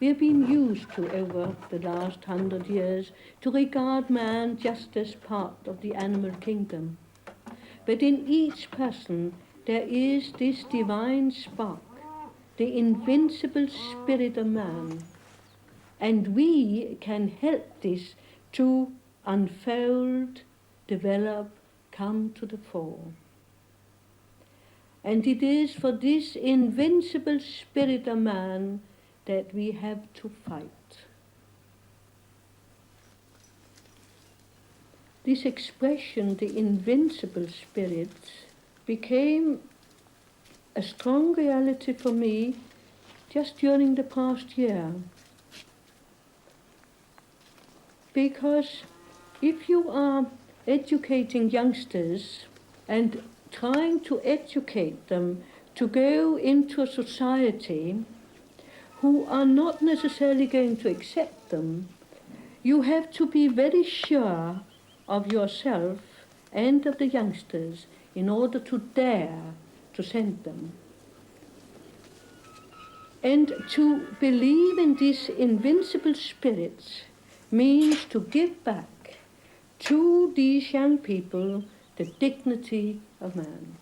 We have been used to, over the last 100 years, to regard man just as part of the animal kingdom. But in each person there is this divine spark, the invincible spirit of man. And we can help this to unfold, develop, come to the fore. And it is for this invincible spirit of man that we have to fight. This expression, the invincible spirit, became a strong reality for me just during the past year. Because if you are educating youngsters and trying to educate them to go into a society who are not necessarily going to accept them, you have to be very sure of yourself and of the youngsters in order to dare to send them. And to believe in this invincible spirit means to give back to these young people the dignity of man.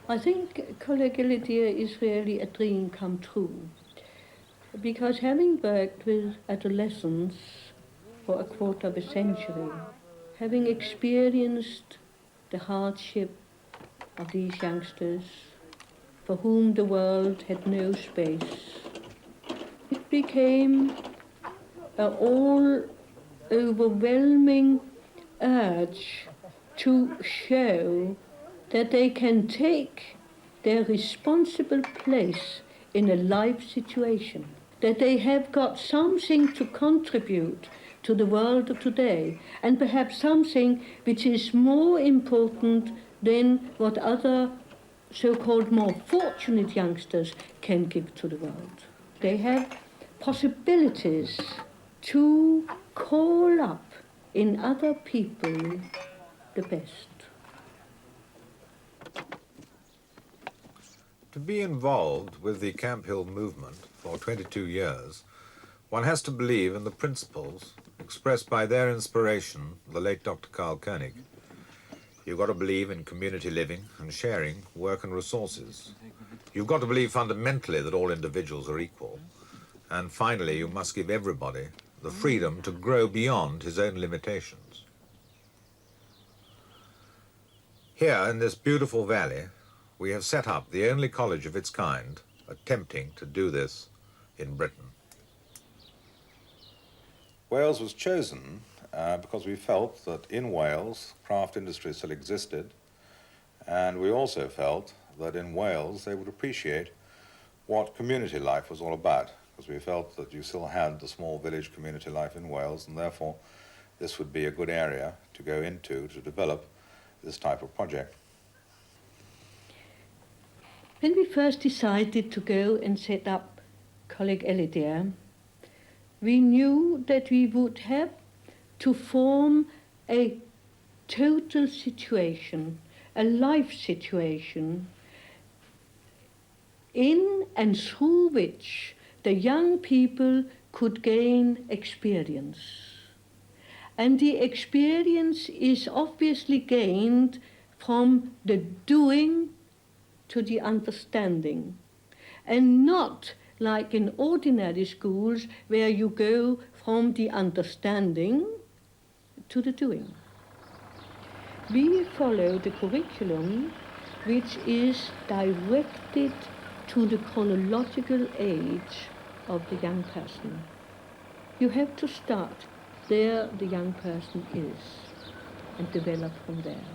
I think Coleg Elidyr is really a dream come true, because having worked with adolescents for a quarter of a century, having experienced the hardship of these youngsters for whom the world had no space, it became an all-overwhelming urge to show that they can take their responsible place in a life situation, that they have got something to contribute to the world of today, and perhaps something which is more important than what other so-called more fortunate youngsters can give to the world. They have possibilities to call up in other people the best. To be involved with the Camp Hill movement for 22 years, one has to believe in the principles expressed by their inspiration, the late Dr. Karl Koenig. You've got to believe in community living and sharing work and resources. You've got to believe fundamentally that all individuals are equal. And finally, you must give everybody the freedom to grow beyond his own limitations. Here in this beautiful valley, we have set up the only college of its kind attempting to do this in Britain. Wales was chosen because we felt that in Wales craft industry still existed, and we also felt that in Wales they would appreciate what community life was all about, because we felt that you still had the small village community life in Wales, and therefore this would be a good area to go into to develop this type of project. When we first decided to go and set up Coleg Elidyr, we knew that we would have to form a total situation, a life situation, in and through which the young people could gain experience. And the experience is obviously gained from the doing to the understanding, and not like in ordinary schools where you go from the understanding to the doing. We follow the curriculum which is directed to the chronological age of the young person. You have to start there the young person is and develop from there,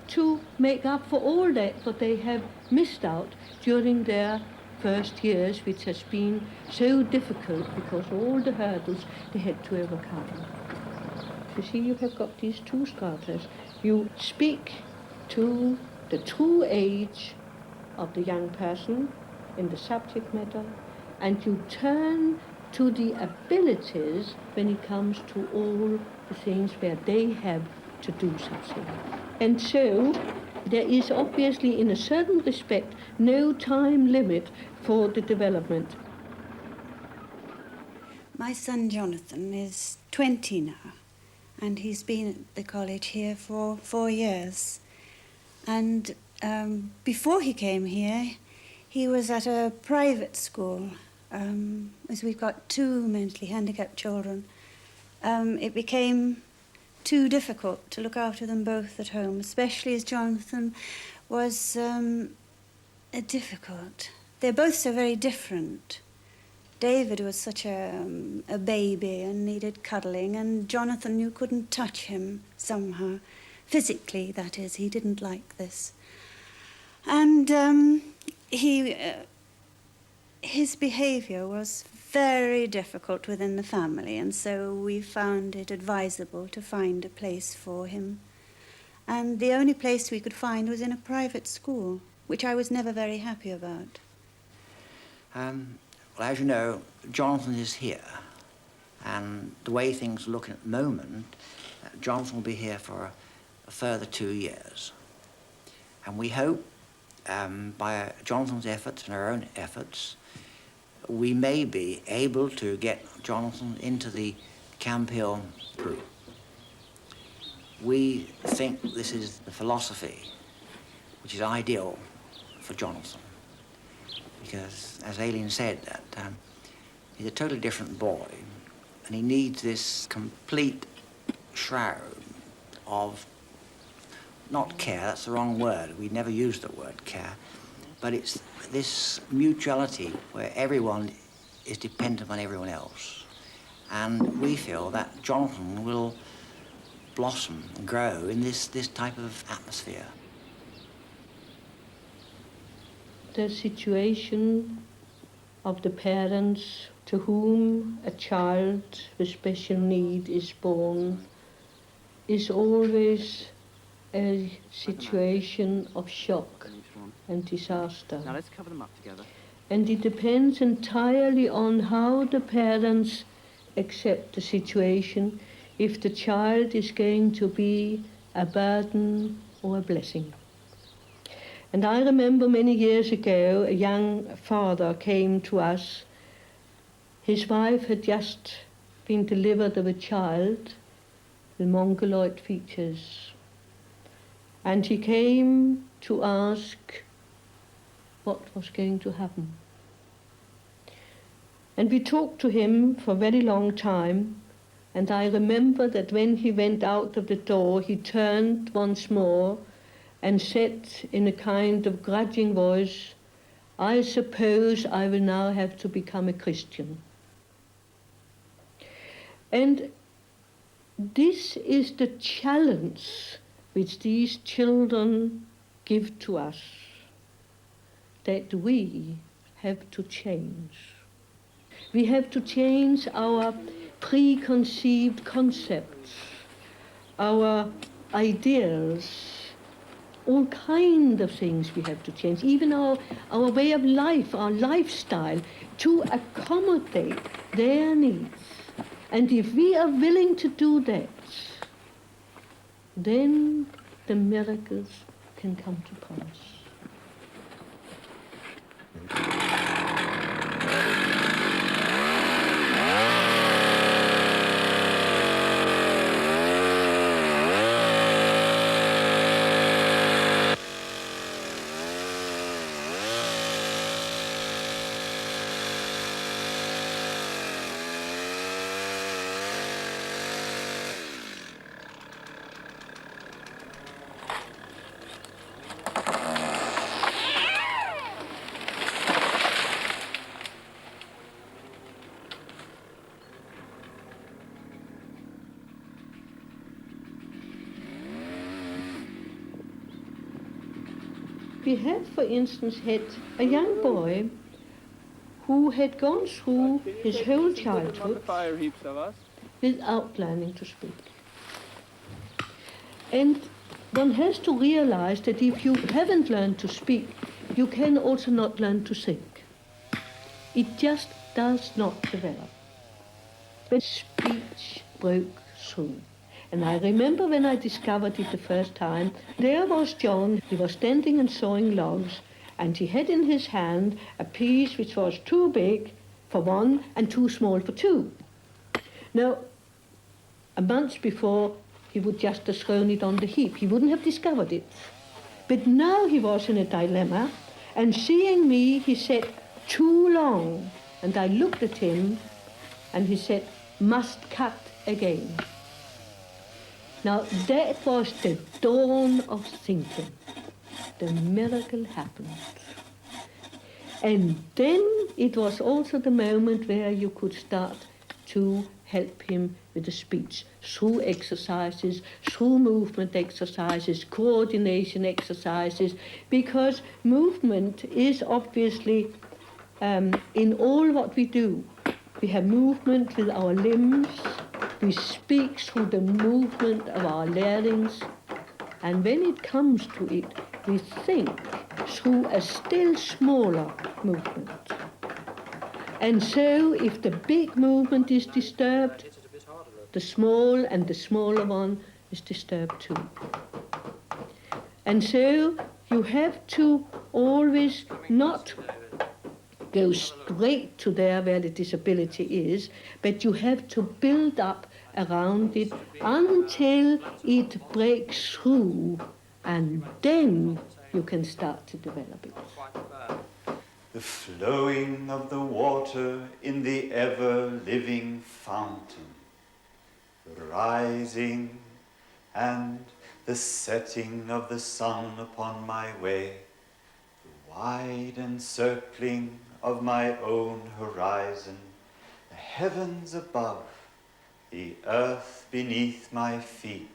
to make up for all that what they have missed out during their first years, which has been so difficult because all the hurdles they had to overcome. You see, you have got these two stratas. You speak to the true age of the young person in the subject matter, and you turn to the abilities when it comes to all the things where they have to do something. And so there is obviously, in a certain respect, no time limit for the development. My son Jonathan is 20 now, and he's been at the college here for 4 years. And before he came here, he was at a private school. As we've got 2 mentally handicapped children, it became too difficult to look after them both at home, especially as Jonathan was difficult. They're both so very different. David was such a baby and needed cuddling, and Jonathan, you couldn't touch him somehow. Physically, that is, he didn't like this. And his behaviour was very difficult within the family, and so we found it advisable to find a place for him. And the only place we could find was in a private school, which I was never very happy about. Well, as you know, Jonathan is here, and the way things are looking at the moment, Jonathan will be here for a further 2 years. And we hope, by Jonathan's efforts and our own efforts, we may be able to get Jonathan into the Camp Hill group. We think this is the philosophy which is ideal for Jonathan, because, as Aileen said, that he's a totally different boy, and he needs this complete shroud of, not care, that's the wrong word, we never use the word care, but it's this mutuality where everyone is dependent on everyone else. And we feel that Jonathan will blossom and grow in this type of atmosphere. The situation of the parents to whom a child with special need is born is always a situation of shock and disaster. Now let's cover them up together. And it depends entirely on how the parents accept the situation, if the child is going to be a burden or a blessing. And I remember many years ago, a young father came to us. His wife had just been delivered of a child with mongoloid features. And he came to ask what was going to happen. And we talked to him for a very long time, and I remember that when he went out of the door, he turned once more and said in a kind of grudging voice, "I suppose I will now have to become a Christian." And this is the challenge which these children give to us, that we have to change. We have to change our preconceived concepts, our ideas, all kinds of things we have to change, even our way of life, our lifestyle, to accommodate their needs. And if we are willing to do that, then the miracles can come to pass. We had, for instance, had a young boy who had gone through his whole childhood without learning to speak. And one has to realize that if you haven't learned to speak, you can also not learn to think. It just does not develop. but speech broke through. And I remember when I discovered it the first time, there was John. He was standing and sawing logs, and he had in his hand a piece which was too big for one and too small for two. Now, a month before, he would just have thrown it on the heap. He wouldn't have discovered it. But now he was in a dilemma, and seeing me, he said, "Too long." And I looked at him, and he said, "Must cut again." Now, that was the dawn of thinking. The miracle happened. And then it was also the moment where you could start to help him with the speech through exercises, through movement exercises, coordination exercises, because movement is obviously in all what we do. We have movement with our limbs, we speak through the movement of our larynx, and when it comes to it, we think through a still smaller movement. And so if the big movement is disturbed, the small and the smaller one is disturbed too. And so you have to always not go straight to there where the disability is, but you have to build up around it until it breaks through, and then you can start to develop it. The flowing of the water in the ever-living fountain, the rising and the setting of the sun upon my way, the wide encircling of my own horizon, the heavens above, the earth beneath my feet,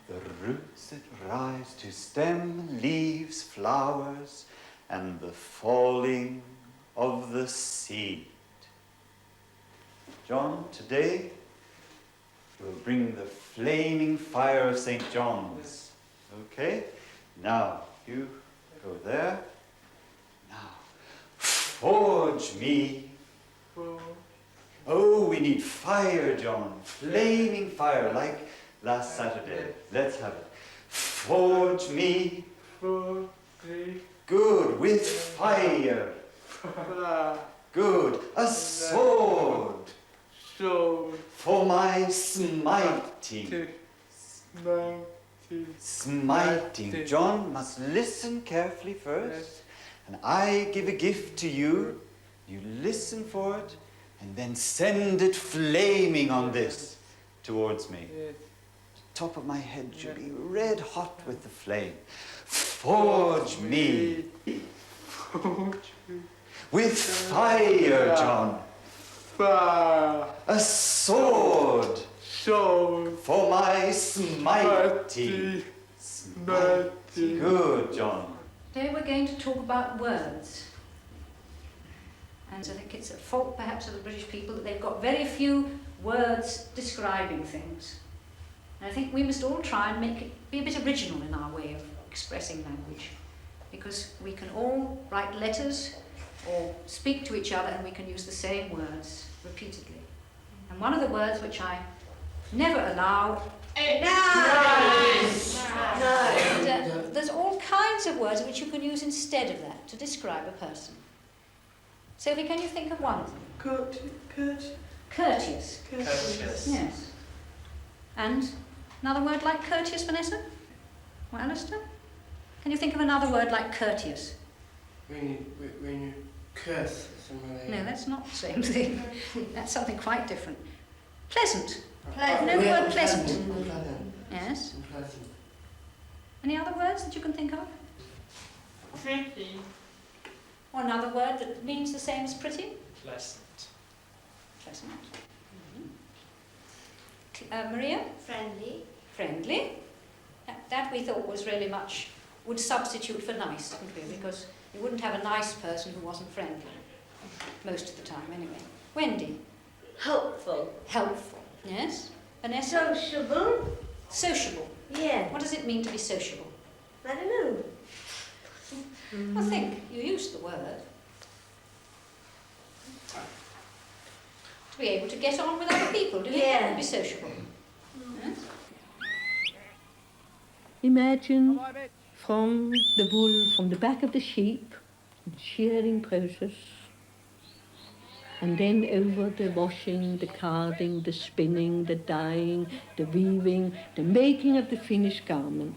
the roots that rise to stem leaves, flowers, and the falling of the seed. John, today we'll bring the flaming fire of St. John's. Okay? Now, you go there. Now, forge me. Oh, we need fire, John. Flaming fire, like last Saturday. Let's have it. Forge me. Good, with fire. Good, a sword. For my smiting. Smiting. John must listen carefully first. And I give a gift to you. You listen for it. And then send it flaming on this towards me. The top of my head should be red hot with the flame. Forge me. With fire, John. A sword. For my smiting. Good, John. Today we're going to talk about words. And I think it's a fault perhaps of the British people that they've got very few words describing things. And I think we must all try and be a bit original in our way of expressing language, because we can all write letters or speak to each other and we can use the same words repeatedly. And one of the words which I never allow nice. And, there's all kinds of words which you can use instead of that to describe a person. Sophie, can you think of one of them? Courteous. Yes. And another word like courteous, Vanessa? Or Alistair? Can you think of another word like courteous? When you curse somebody. No, that's not the same thing. That's something quite different. Pleasant. Pleasant. No, the word pleasant. Pleasant. Yes. Pleasant. Any other words that you can think of? Pretty. Or another word that means the same as pretty? Pleasant. Pleasant. Maria? Friendly. Friendly. That we thought was really much, would substitute for nice, didn't we? Because you wouldn't have a nice person who wasn't friendly. Most of the time, anyway. Wendy? Helpful. Helpful. Yes. Vanessa? Sociable. Sociable. Yeah. What does it mean to be sociable? I don't know. I think you used the word. be able to get on with other people, do you? Yeah. Be sociable. Huh? Imagine from the wool from the back of the sheep, the shearing process, and then over the washing, the carding, the spinning, the dyeing, the weaving, the making of the finished garment.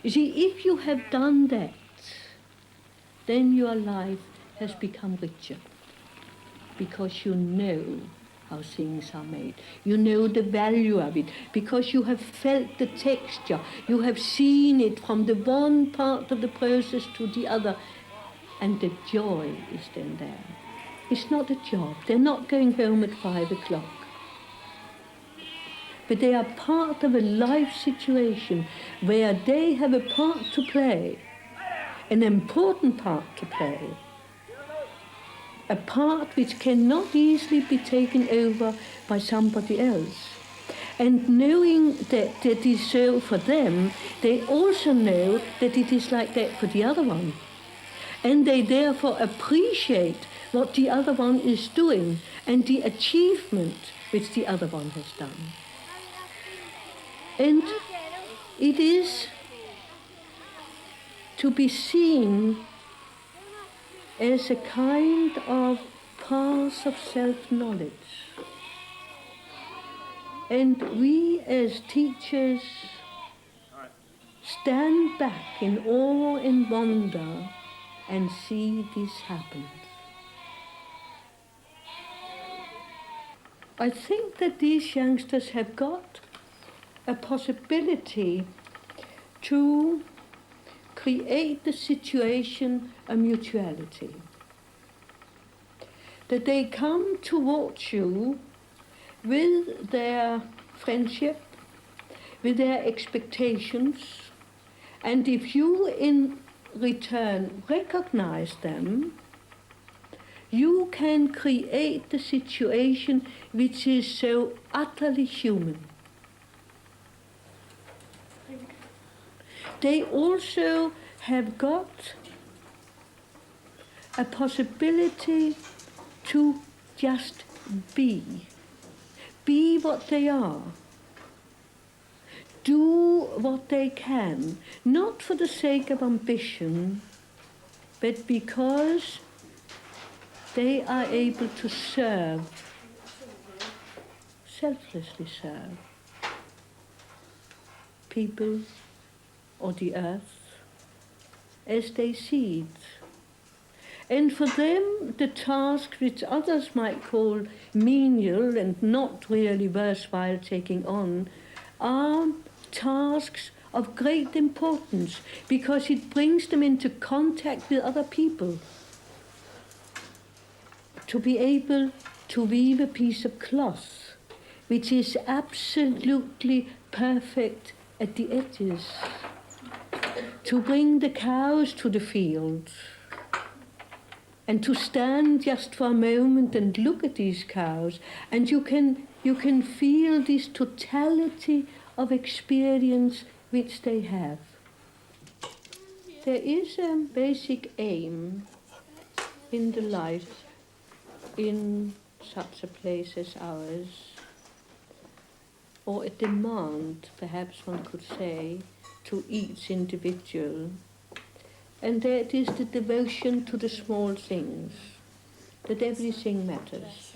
You see, if you have done that, then your life has become richer, because you know how things are made. You know the value of it, because you have felt the texture. You have seen it from the one part of the process to the other, and the joy is then there. It's not a job. They're not going home at 5 o'clock. But they are part of a life situation where they have a part to play, an important part to play, a part which cannot easily be taken over by somebody else. And knowing that it is so for them, they also know that it is like that for the other one. And they therefore appreciate what the other one is doing and the achievement which the other one has done. And it is to be seen as a kind of path of self-knowledge. And we as teachers stand back in awe and wonder and see this happen. I think that these youngsters have got a possibility to create the situation a mutuality. That they come towards you with their friendship, with their expectations, and if you in return recognize them, you can create the situation which is so utterly human. They also have got a possibility to just be what they are, do what they can, not for the sake of ambition, but because they are able to serve, selflessly serve people or the earth as they see it. And for them, the tasks which others might call menial and not really worthwhile taking on are tasks of great importance, because it brings them into contact with other people. To be able to weave a piece of cloth which is absolutely perfect at the edges, to bring the cows to the field, and to stand just for a moment and look at these cows, and you can feel this totality of experience which they have. There is a basic aim in the life in such a place as ours, or a demand, perhaps one could say, to each individual, and that is the devotion to the small things, that everything matters.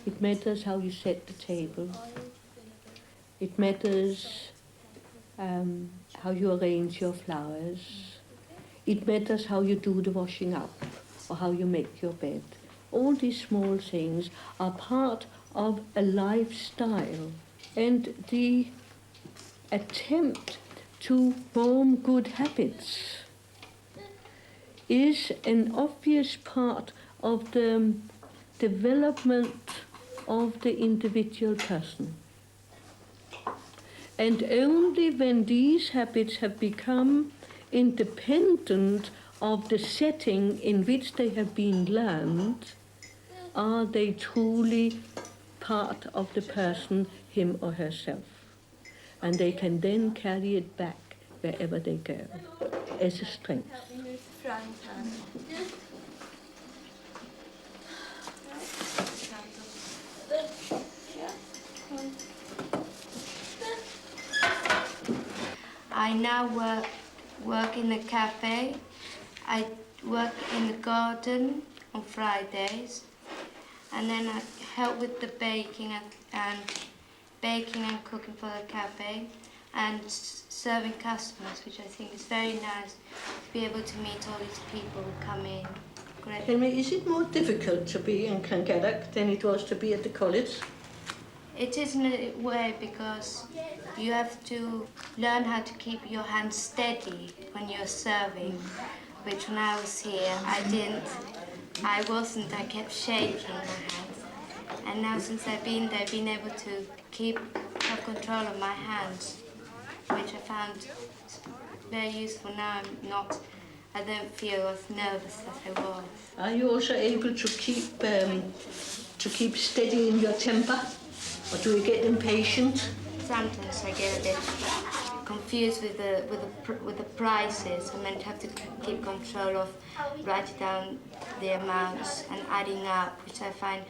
It matters how you set the table. It matters how you arrange your flowers. It matters how you do the washing up or how you make your bed. All these small things are part of a lifestyle, and the attempt to form good habits is an obvious part of the development of the individual person. And only when these habits have become independent of the setting in which they have been learned, are they truly part of the person, him or herself. And they can then carry it back wherever they go as a strength. I now work in a cafe. I work in the garden on Fridays, and then I help with the baking and cooking for the cafe, and serving customers, which I think is very nice to be able to meet all these people who come in. Great. Henry, is it more difficult to be in Cloncarrack than it was to be at the college? It is in a way because you have to learn how to keep your hands steady when you're serving, which when I was here, I kept shaking my hands. And now since I've been there, I've been able to have control of my hands, which I found very useful. Now I don't feel as nervous as I was. Are you also able to keep steady in your temper? Or do you get impatient? Sometimes I get a bit confused with the prices, and then have to keep control of writing down the amounts and adding up, which I find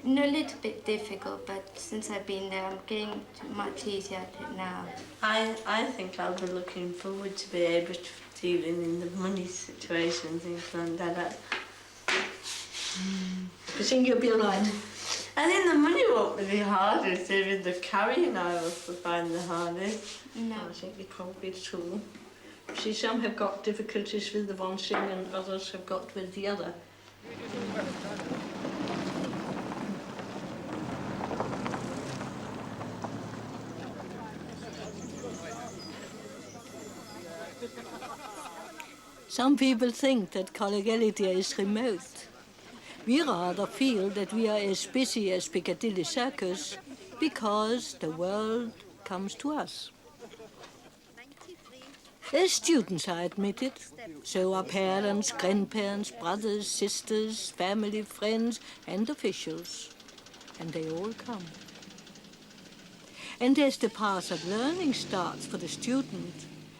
a little bit difficult. But since I've been there, I'm getting much easier at it now. I think I'll be looking forward to be able to deal in the money situation and things like that. You think you'll be all right? I think the money won't be the hardest, even the carrying I will find the hardest. No. I think it won't be at all. See, some have got difficulties with the one thing and others have got with the other. Some people think that Coleg Elidyr is remote. We rather feel that we are as busy as Piccadilly Circus because the world comes to us. As students are admitted, so are parents, grandparents, brothers, sisters, family, friends and officials. And they all come. And as the path of learning starts for the student,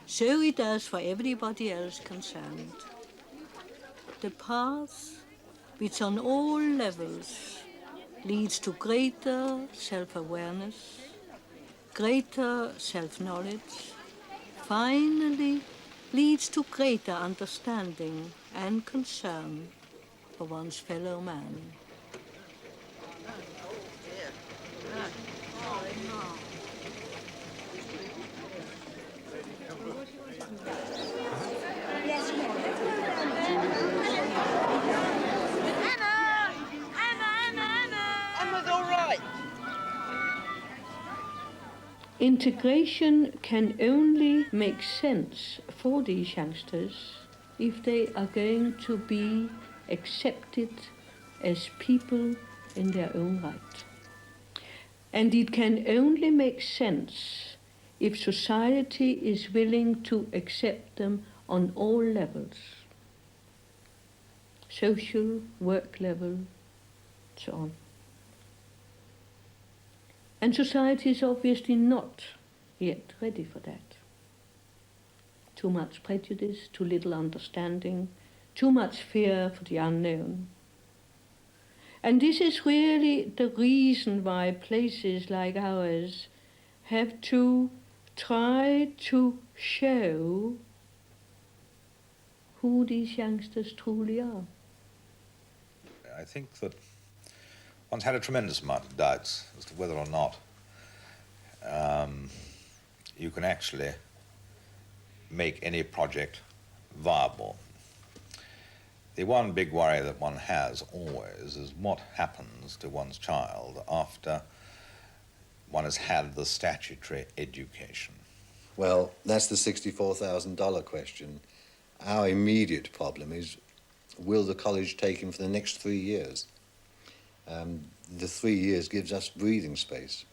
so it does for everybody else concerned. The path, which on all levels leads to greater self-awareness, greater self-knowledge, finally leads to greater understanding and concern for one's fellow man. Integration can only make sense for these youngsters if they are going to be accepted as people in their own right. And it can only make sense if society is willing to accept them on all levels. Social, work level, so on. And society is obviously not yet ready for that. Too much prejudice, too little understanding, too much fear for the unknown. And this is really the reason why places like ours have to try to show who these youngsters truly are. I think that one's had a tremendous amount of doubts as to whether or not you can actually make any project viable. The one big worry that one has always is what happens to one's child after one has had the statutory education. Well, that's the $64,000 question. Our immediate problem is, will the college take him for the next 3 years? The 3 years gives us breathing space.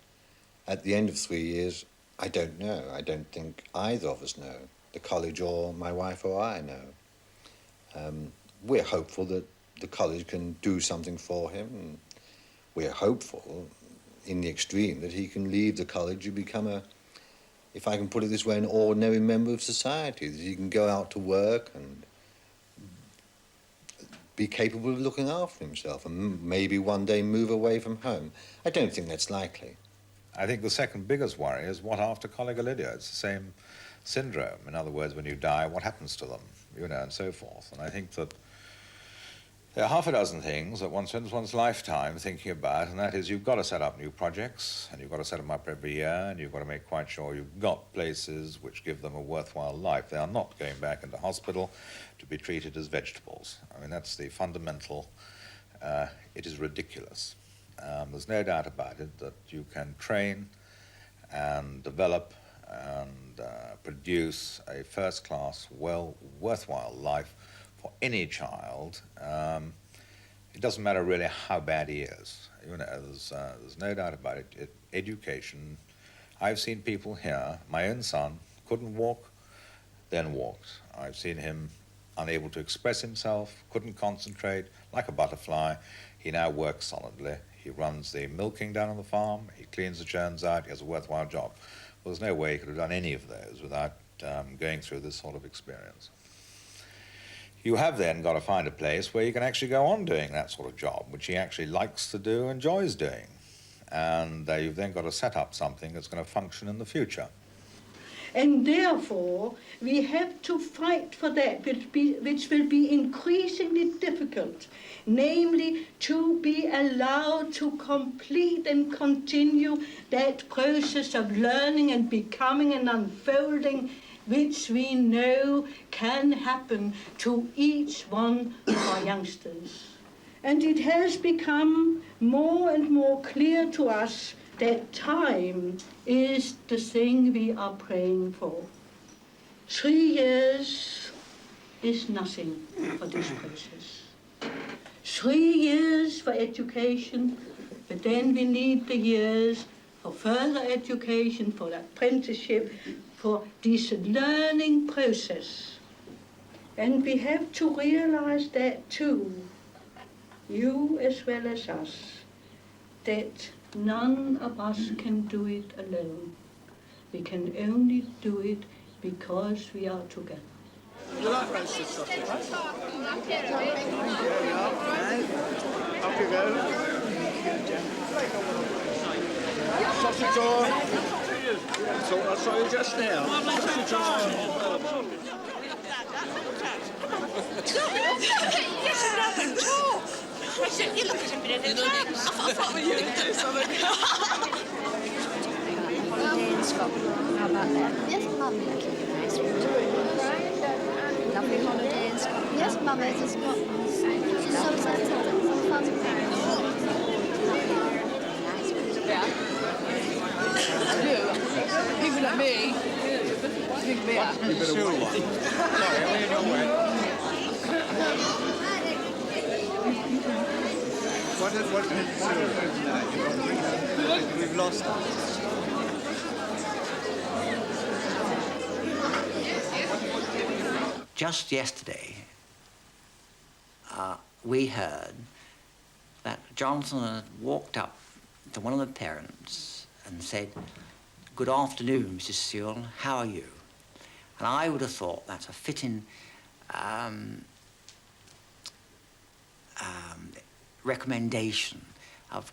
At the end of 3 years, I don't know. I don't think either of us know. The college or my wife or I know. We're hopeful that the college can do something for him. And we're hopeful, in the extreme, that he can leave the college and become a, if I can put it this way, an ordinary member of society, that he can go out to work and be capable of looking after himself and maybe one day move away from home. I don't think that's likely. I think the second biggest worry is what after Coleg Elidyr. It's the syndrome. In other words, when you die, what happens to them, you know, and so forth. And I think that there are half a dozen things that one spends one's lifetime thinking about, and that is you've got to set up new projects, and you've got to set them up every year, and you've got to make quite sure you've got places which give them a worthwhile life. They are not going back into hospital to be treated as vegetables. I mean, that's the fundamental, it is ridiculous. There's no doubt about it that you can train and develop and produce a first-class, worthwhile life for any child. It doesn't matter really how bad he is. You know, there's no doubt about it. Education. I've seen people here. My own son couldn't walk, then walked. I've seen him unable to express himself, couldn't concentrate, like a butterfly. He now works solidly. He runs the milking down on the farm. He cleans the churns out. He has a worthwhile job. Well, there's no way he could have done any of those without going through this sort of experience. You have then got to find a place where you can actually go on doing that sort of job, which he actually likes to do, enjoys doing. And you've then got to set up something that's going to function in the future. And therefore, we have to fight for that, which will be increasingly difficult, namely to be allowed to complete and continue that process of learning and becoming and unfolding, which we know can happen to each one of our youngsters. And it has become more and more clear to us that time is the thing we are praying for. 3 years is nothing for this process. 3 years for education, but then we need the years for further education, for apprenticeship, for this learning process. And we have to realize that too, you as well as us, that none of us can do it alone. We can only do it because we are together. You like roasted sausage? There we are. Off you go. Sausage on. I saw you just now. Sausage on. Yes, another talk. I said, you look at him in the I thought we were going to do something. Holiday in Scotland. How about that? Yes, Mum. Lovely holiday in Scotland. Yes, Mum is in Scotland. She's so excited. So fun. People like me. Drink beer. Sorry, are we in your way? What did we've lost that. Just yesterday, we heard that Johnson had walked up to one of the parents and said, "Good afternoon, Mrs. Sewell, how are you?" And I would have thought that's a fitting recommendation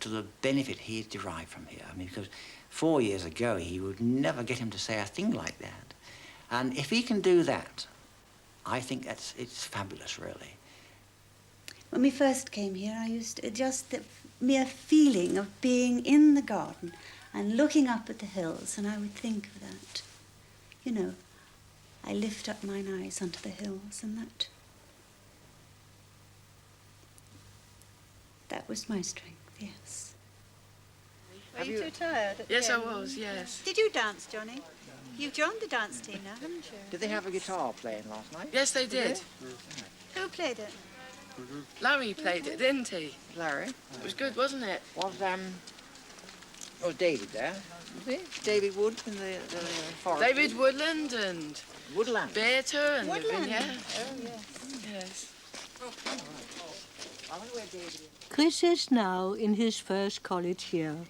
to the benefit he had derived from here. I mean, because 4 years ago, he would never get him to say a thing like that. And if he can do that, I think it's fabulous, really. When we first came here, I used to, just the mere feeling of being in the garden and looking up at the hills, and I would think of that. You know, I lift up mine eyes unto the hills, and that was my strength, yes. Were you too tired? Yes, I was, yes. Did you dance, Johnny? You've joined the dance team now, haven't you? Did they have a guitar playing last night? Yes, they did. Who played it? Larry played it, didn't he? Larry? It was good, wasn't it? Was David there? Was he? David Wood in the forest? David Woodland and Woodland. Beata and Woodland. Yeah. Oh, yes. Yes. I wonder where David is. Chris is now in his first college here,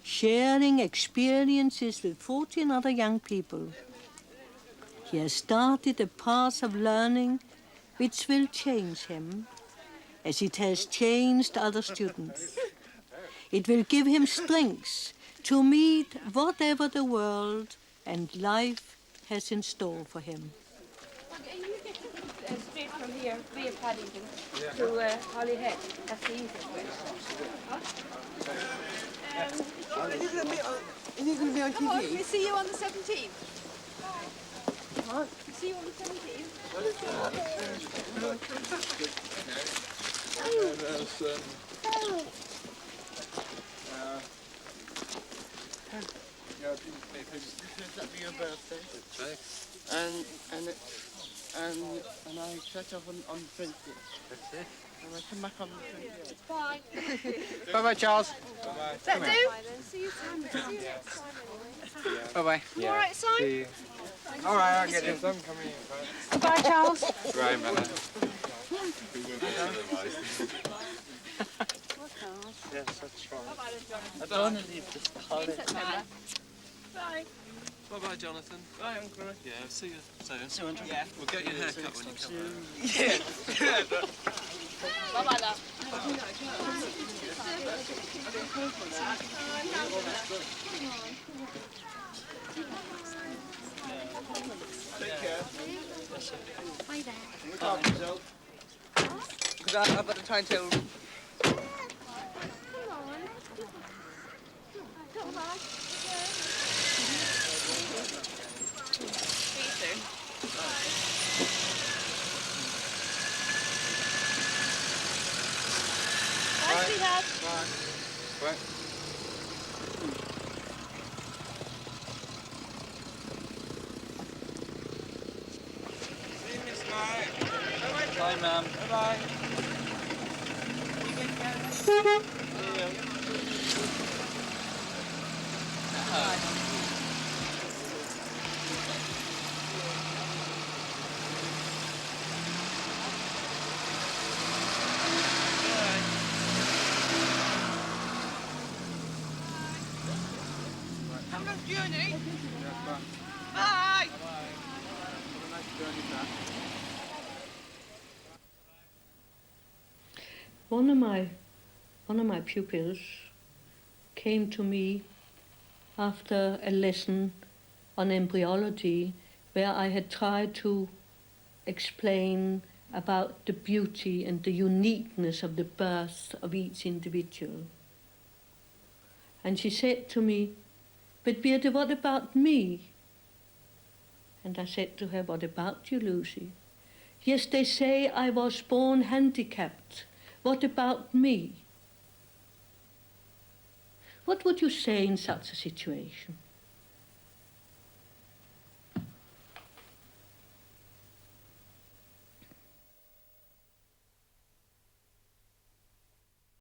sharing experiences with 14 other young people. He has started a path of learning which will change him, as it has changed other students. It will give him strength to meet whatever the world and life has in store for him. Straight from here, via Paddington, to Holyhead. That's the easiest way. Is he going to be on TV? Come on, we see you on the 17th. Come on. We see you on the 17th. That'll be your birthday. And I set off on the 20th. That's it. And I come back on the 20th. Bye. Bye-bye, Charles. Does that do? See you soon. See you next time anyway. Bye-bye. You all right, Simon? See you. All right, I'll get him. I'm coming in first. Bye, Charles. Right, man. Yes, that's right. I don't want to leave this holiday. Bye. Bye-bye, Jonathan. Bye, Uncle. Yeah, see you soon. See you, Uncle. Yeah. We'll get your hair cut when you come back. Yeah. Bye-bye, love. Take care. Bye there. Look after yourself. Because I've got the timetable. Bye, sweetheart. Bye. Bye. See you, Miss Mike. Bye, ma'am. Bye-bye. See you. Bye. Have a nice journey. Bye. Bye. Have a nice journey back. One of my pupils came to me after a lesson on embryology where I had tried to explain about the beauty and the uniqueness of the birth of each individual. And she said to me, "But Beate, what about me?" And I said to her, "What about you, Lucy?" "Yes, they say I was born handicapped. What about me?" What would you say in such a situation?